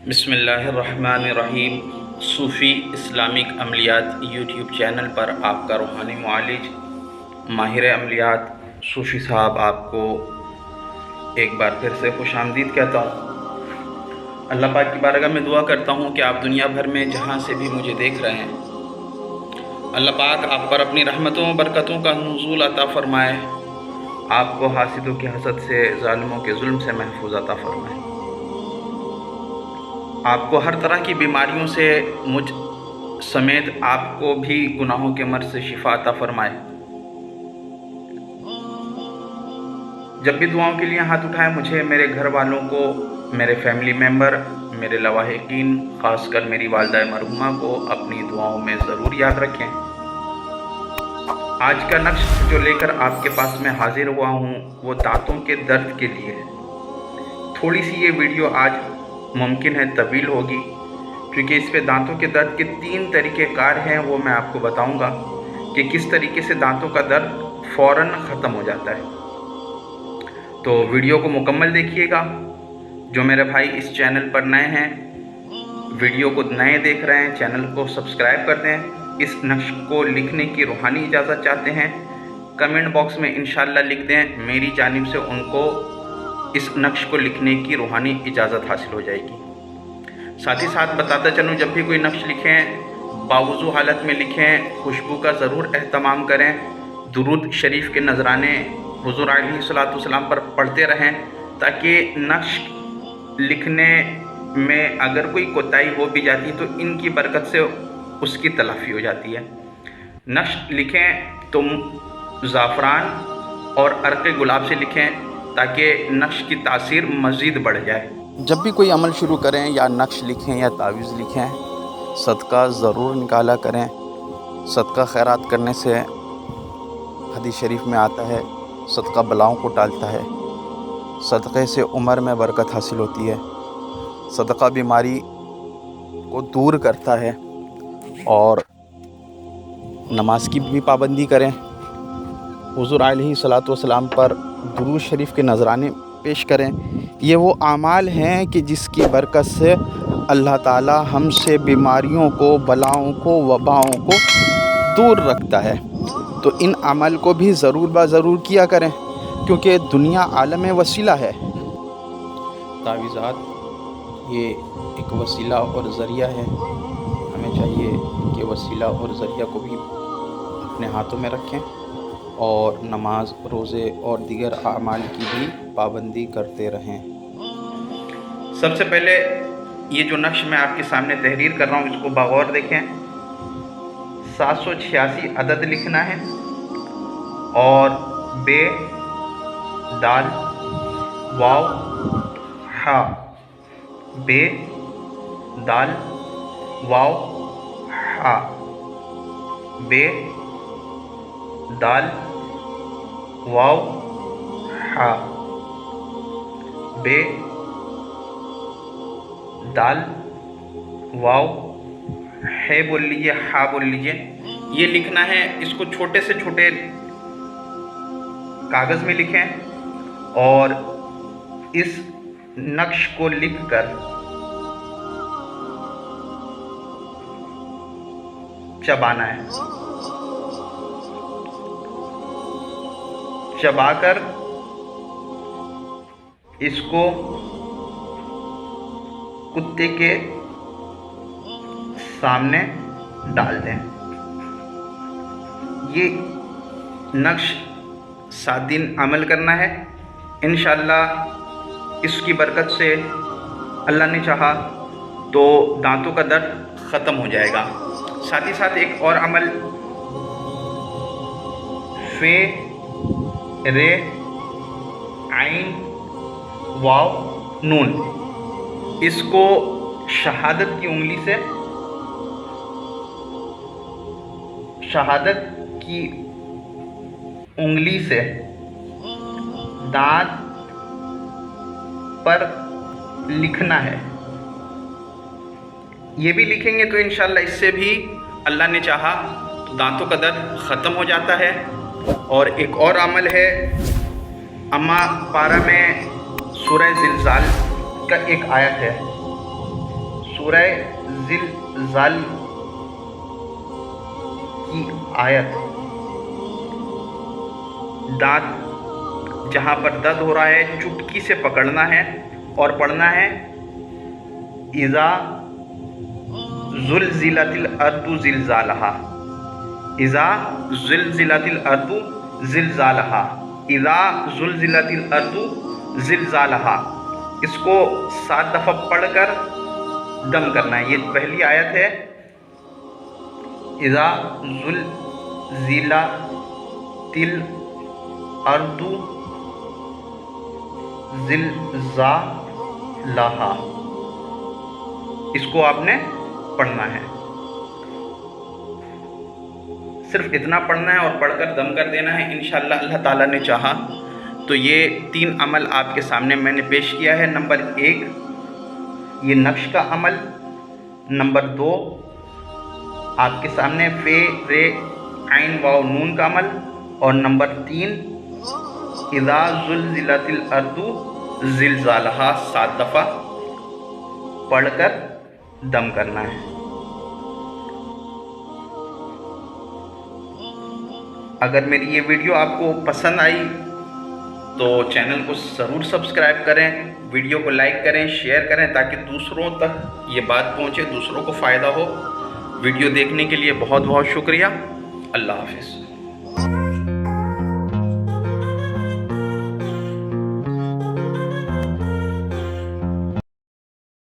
बिस्मिल्लाहिर्रहमानिर्रहीम। सूफ़ी Islamic अमलियात YouTube channel पर आपका रूहानी मुआलिज माहिर अमलियात सूफ़ी साहब आपको एक बार फिर से खुशामदीद कहता हूँ। अल्लाह पाक की बारगाह में दुआ करता हूँ कि आप दुनिया भर में जहाँ से भी मुझे देख रहे हैं, अल्लाह पाक आप पर अपनी रहमतों बरकतों का नुज़ूल अता फ़रमाए, आपको हासिदों की हसद से, ज़ालिमों के जुल्म से महफूज अता फ़रमाए, आपको हर तरह की बीमारियों से मुझ समेत आपको भी गुनाहों के मर्ज़ से शिफा अता फ़रमाए। जब भी दुआओं के लिए हाथ उठाएं, मुझे, मेरे घर वालों को, मेरे फैमिली मेम्बर, मेरे लवाहिकीन, ख़ासकर मेरी वालिदा मरहुमा को अपनी दुआओं में ज़रूर याद रखें। आज का नक्श जो लेकर आपके पास में हाजिर हुआ हूँ वो दांतों के दर्द के लिए है। थोड़ी सी ये वीडियो आज मुमकिन है तवील होगी, क्योंकि इस पे दांतों के दर्द के 3 तरीक़ेकार हैं। वो मैं आपको बताऊंगा कि किस तरीके से दांतों का दर्द फ़ौरन ख़त्म हो जाता है। तो वीडियो को मुकम्मल देखिएगा। जो मेरे भाई इस चैनल पर नए हैं, वीडियो को नए देख रहे हैं, चैनल को सब्सक्राइब कर दें। इस नक्श को लिखने की रूहानी इजाज़त चाहते हैं, कमेंट बॉक्स में इंशाअल्लाह लिख दें, मेरी जानिब से उनको इस नक्श को लिखने की रूहानी इजाज़त हासिल हो जाएगी। साथ ही साथ बताता चलूँ, जब भी कोई नक्श लिखें बावुज़ू हालत में लिखें, खुशबू का ज़रूर एहतमाम करें, दुरूद शरीफ के नजराने हुज़ूर अलैहिस्सलाम पर पढ़ते रहें, ताकि नक्श लिखने में अगर कोई कोताही हो भी जाती है तो इनकी बरकत से उसकी तलाफ़ी हो जाती है। नक्श लिखें तो ज़ाफ़रान और अर्क़ गुलाब से लिखें, ताकि नक्श की तासीर मज़ीद बढ़ जाए। जब भी कोई अमल शुरू करें या नक्श लिखें या तावीज़ लिखें, सदका ज़रूर निकाला करें। सदका खैरात करने से हदीस शरीफ में आता है, सदका बलाओं को टालता है, सदक़े से उम्र में बरकत हासिल होती है, सदका बीमारी को दूर करता है। और नमाज की भी पाबंदी करें, हुज़ूर अलैहिस्सलाम पर दुरूद शरीफ के नजराने पेश करें। ये वो आमाल हैं कि जिसकी बरकत से अल्लाह ताला हमसे बीमारियों को, बलाओं को, वबाओं को दूर रखता है। तो इन अमल को भी ज़रूर ज़रूर किया करें, क्योंकि दुनिया आलम वसीला है। तावीज़ात ये एक वसीला और ज़रिया है। हमें चाहिए कि वसीला और ज़रिया को भी अपने हाथों में रखें और नमाज, रोज़े और दीगर आमाल की भी पाबंदी करते रहें। सबसे पहले ये जो नक्श मैं आपके सामने तहरीर कर रहा हूँ, इसको बगौर देखें। 786 अदद लिखना है और बे, दाल, वाव, हा, बे, दाल, वाव, हा, बे, दाल, वाव, हा, बे, दाल, वाव, है बोल लीजिए, हा बोल लीजिए। ये लिखना है। इसको छोटे से छोटे कागज़ में लिखें और इस नक्श को लिखकर चबाना है। चबाकर इसको कुत्ते के सामने डाल दें। ये नक्श 7 दिन अमल करना है। इंशाअल्लाह इसकी बरकत से अल्लाह ने चाहा तो दांतों का दर्द ख़त्म हो जाएगा। साथ ही साथ एक और अमल, फे, रे, आइन, वाव, नून, इसको शहादत की उंगली से, शहादत की उंगली से दांत पर लिखना है। ये भी लिखेंगे तो इंशाअल्लाह इससे भी अल्लाह ने चाहा तो दांतों का दर्द ख़त्म हो जाता है। और एक और अमल है, अम्मा पारा में सूरह ज़िलज़ाल का एक आयत है, सूरह ज़िलज़ाल की आयत, दांत जहाँ पर दर्द हो रहा है चुटकी से पकड़ना है और पढ़ना है इज़ा ज़ुलज़िलतिल अर्दु ज़िलज़ालहा, इज़ा ज़ुलज़िलतिल अर्दु ज़िलज़ालहा, इज़ा ज़ुलज़िलतिल अर्दु ज़िलज़ालहा। इसको 7 दफ़ा पढ़कर दम करना है। ये पहली आयत है, इज़ा ज़ुलज़िलतिल अर्दु ज़िलज़ालहा। इसको आपने पढ़ना है, सिर्फ इतना पढ़ना है और पढ़कर दम कर देना है। इंशाअल्लाह अल्लाह ताला ने चाहा तो ये 3 अमल आपके सामने मैंने पेश किया है। नंबर 1 ये नक्श का अमल, नंबर 2 आपके सामने फे रे आइन वाव नून का अमल, और नंबर 3 इज़ा ज़ुलज़िलतिल अर्दु ज़िलज़ालहा 7 दफ़ा पढ़कर दम करना है। अगर मेरी ये वीडियो आपको पसंद आई तो चैनल को ज़रूर सब्सक्राइब करें, वीडियो को लाइक करें, शेयर करें ताकि दूसरों तक ये बात पहुँचे, दूसरों को फ़ायदा हो। वीडियो देखने के लिए बहुत बहुत शुक्रिया। अल्लाह हाफ़िज़।